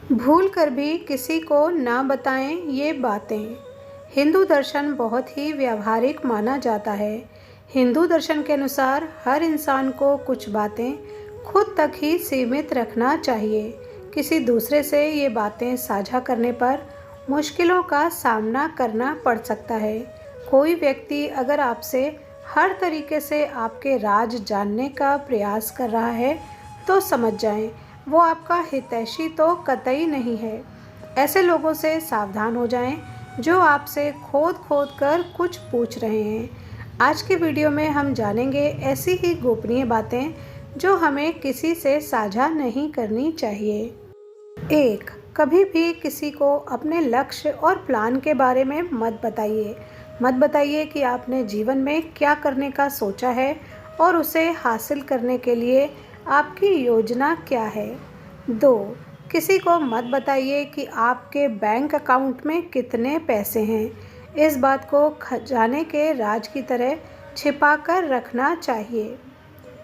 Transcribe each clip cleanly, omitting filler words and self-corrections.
भूल कर भी किसी को ना बताएं ये बातें। हिंदू दर्शन बहुत ही व्यावहारिक माना जाता है। हिंदू दर्शन के अनुसार हर इंसान को कुछ बातें खुद तक ही सीमित रखना चाहिए। किसी दूसरे से ये बातें साझा करने पर मुश्किलों का सामना करना पड़ सकता है। कोई व्यक्ति अगर आपसे हर तरीके से आपके राज जानने का प्रयास कर रहा है तो समझ जाएं, वो आपका हितैषी तो कतई नहीं है। ऐसे लोगों से सावधान हो जाएं जो आपसे खोद खोद कर कुछ पूछ रहे हैं। आज की वीडियो में हम जानेंगे ऐसी ही गोपनीय बातें जो हमें किसी से साझा नहीं करनी चाहिए। 1. कभी भी किसी को अपने लक्ष्य और प्लान के बारे में मत बताइए। मत बताइए कि आपने जीवन में क्या करने का सोचा है और उसे हासिल करने के लिए आपकी योजना क्या है। 2. किसी को मत बताइए कि आपके बैंक अकाउंट में कितने पैसे हैं। इस बात को खजाने के राज की तरह छिपा कर रखना चाहिए।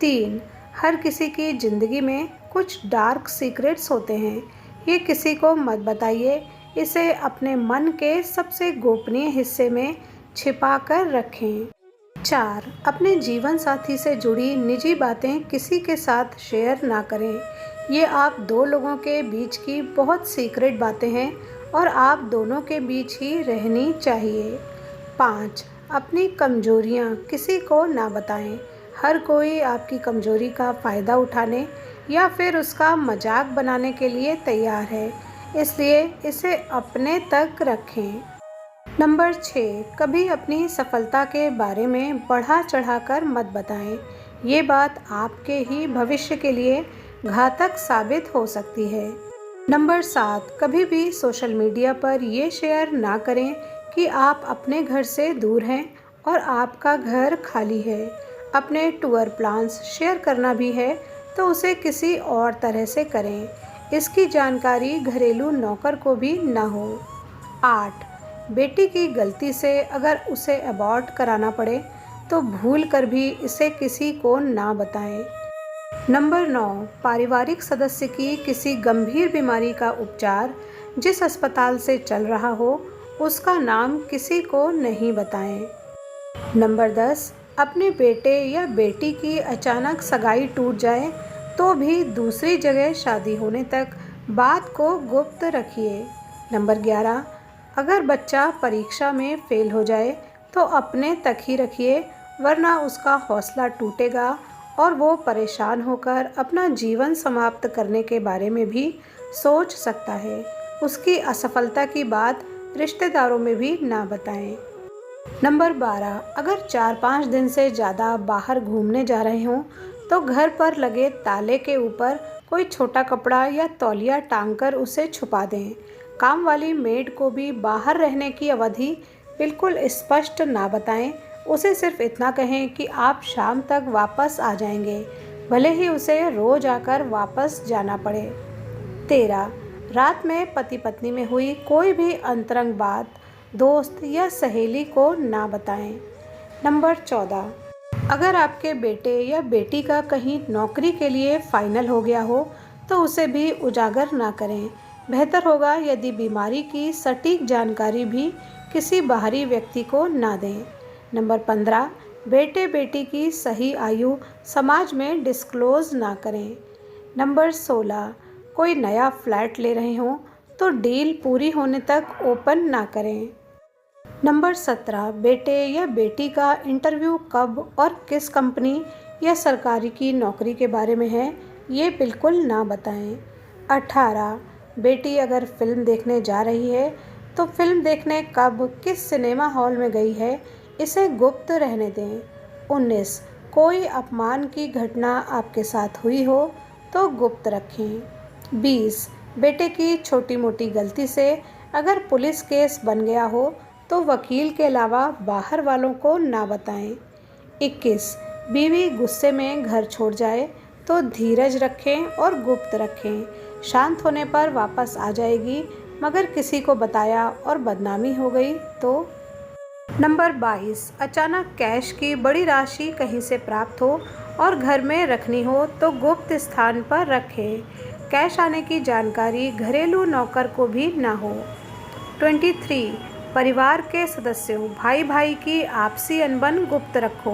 3. हर किसी की ज़िंदगी में कुछ डार्क सीक्रेट्स होते हैं। ये किसी को मत बताइए, इसे अपने मन के सबसे गोपनीय हिस्से में छिपा कर रखें। 4. अपने जीवन साथी से जुड़ी निजी बातें किसी के साथ शेयर ना करें। ये आप दो लोगों के बीच की बहुत सीक्रेट बातें हैं और आप दोनों के बीच ही रहनी चाहिए। 5. अपनी कमजोरियां किसी को ना बताएं। हर कोई आपकी कमजोरी का फ़ायदा उठाने या फिर उसका मजाक बनाने के लिए तैयार है, इसलिए इसे अपने तक रखें। नंबर 6. कभी अपनी सफलता के बारे में बढ़ा चढ़ाकर मत बताएं। ये बात आपके ही भविष्य के लिए घातक साबित हो सकती है। नंबर 7. कभी भी सोशल मीडिया पर ये शेयर ना करें कि आप अपने घर से दूर हैं और आपका घर खाली है। अपने टूर प्लान्स शेयर करना भी है तो उसे किसी और तरह से करें। इसकी जानकारी घरेलू नौकर को भी ना हो। 8. बेटी की गलती से अगर उसे अबॉर्ट कराना पड़े तो भूल कर भी इसे किसी को ना बताएं। नंबर 9. पारिवारिक सदस्य की किसी गंभीर बीमारी का उपचार जिस अस्पताल से चल रहा हो उसका नाम किसी को नहीं बताएं। नंबर 10. अपने बेटे या बेटी की अचानक सगाई टूट जाए तो भी दूसरी जगह शादी होने तक बात को गुप्त रखिए। नंबर 11. अगर बच्चा परीक्षा में फेल हो जाए तो अपने तक ही रखिए, वरना उसका हौसला टूटेगा और वो परेशान होकर अपना जीवन समाप्त करने के बारे में भी सोच सकता है। उसकी असफलता की बात रिश्तेदारों में भी ना बताएं। नंबर 12. अगर 4-5 दिन से ज़्यादा बाहर घूमने जा रहे हों तो घर पर लगे ताले के ऊपर कोई छोटा कपड़ा या तौलिया टांग कर उसे छुपा दें। काम वाली मेड को भी बाहर रहने की अवधि बिल्कुल स्पष्ट ना बताएं। उसे सिर्फ इतना कहें कि आप शाम तक वापस आ जाएंगे, भले ही उसे रोज आकर वापस जाना पड़े। 13. रात में पति पत्नी में हुई कोई भी अंतरंग बात दोस्त या सहेली को ना बताएं। नंबर 14. अगर आपके बेटे या बेटी का कहीं नौकरी के लिए फाइनल हो गया हो तो उसे भी उजागर ना करें। बेहतर होगा यदि बीमारी की सटीक जानकारी भी किसी बाहरी व्यक्ति को ना दें। नंबर 15. बेटे बेटी की सही आयु समाज में डिस्क्लोज ना करें। नंबर 16. कोई नया फ्लैट ले रहे हों तो डील पूरी होने तक ओपन ना करें। नंबर 17. बेटे या बेटी का इंटरव्यू कब और किस कंपनी या सरकारी की नौकरी के बारे में है, ये बिल्कुल ना बताएं। 18. बेटी अगर फिल्म देखने जा रही है तो फिल्म देखने कब किस सिनेमा हॉल में गई है, इसे गुप्त रहने दें। 19. कोई अपमान की घटना आपके साथ हुई हो तो गुप्त रखें। 20. बेटे की छोटी मोटी गलती से अगर पुलिस केस बन गया हो तो वकील के अलावा बाहर वालों को ना बताएं। 21. बीवी गुस्से में घर छोड़ जाए तो धीरज रखें और गुप्त रखें। शांत होने पर वापस आ जाएगी, मगर किसी को बताया और बदनामी हो गई तो। नंबर 22. अचानक कैश की बड़ी राशि कहीं से प्राप्त हो और घर में रखनी हो तो गुप्त स्थान पर रखें। कैश आने की जानकारी घरेलू नौकर को भी ना हो। 23 परिवार के सदस्यों भाई भाई की आपसी अनबन गुप्त रखो।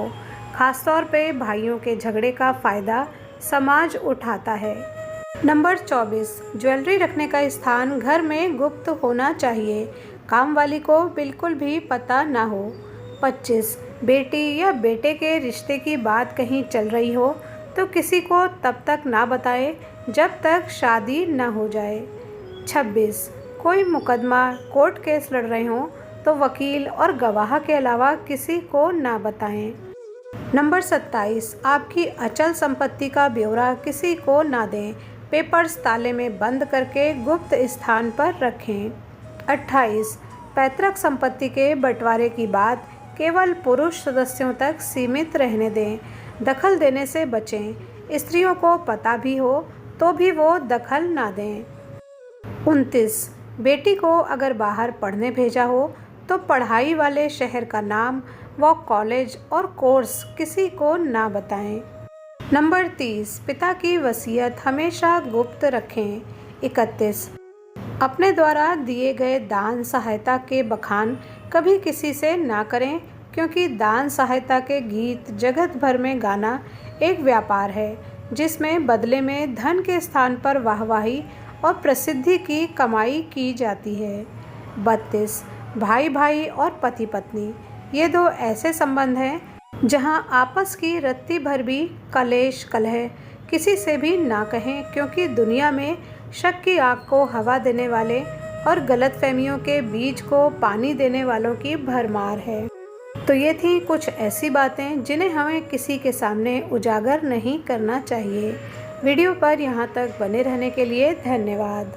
खासतौर पे भाइयों के झगड़े का फ़ायदा समाज उठाता है। नंबर 24 ज्वेलरी रखने का स्थान घर में गुप्त होना चाहिए। काम वाली को बिल्कुल भी पता ना हो। 25 बेटी या बेटे के रिश्ते की बात कहीं चल रही हो तो किसी को तब तक ना बताएं जब तक शादी ना हो जाए। 26 कोई मुकदमा कोर्ट केस लड़ रहे हों तो वकील और गवाह के अलावा किसी को ना बताएं। नंबर 27 आपकी अचल संपत्ति का ब्यौरा किसी को ना दें। पेपर्स ताले में बंद करके गुप्त स्थान पर रखें। 28 पैतृक संपत्ति के बंटवारे की बात केवल पुरुष सदस्यों तक सीमित रहने दें। दखल देने से बचें। स्त्रियों को पता भी हो तो भी वो दखल ना दें। 29 बेटी को अगर बाहर पढ़ने भेजा हो तो पढ़ाई वाले शहर का नाम व कॉलेज और कोर्स किसी को ना बताएं। नंबर 30 पिता की वसीयत हमेशा गुप्त रखें। 31 अपने द्वारा दिए गए दान सहायता के बखान कभी किसी से ना करें, क्योंकि दान सहायता के गीत जगत भर में गाना एक व्यापार है जिसमें बदले में धन के स्थान पर वाहवाही और प्रसिद्धि की कमाई की जाती है। 32 भाई भाई और पति पत्नी ये दो ऐसे संबंध हैं जहां आपस की रत्ती भर भी कलेश कलह किसी से भी ना कहें, क्योंकि दुनिया में शक की आग को हवा देने वाले और गलतफहमियों के बीज को पानी देने वालों की भरमार है। तो ये थी कुछ ऐसी बातें जिन्हें हमें किसी के सामने उजागर नहीं करना चाहिए। वीडियो पर यहाँ तक बने रहने के लिए धन्यवाद।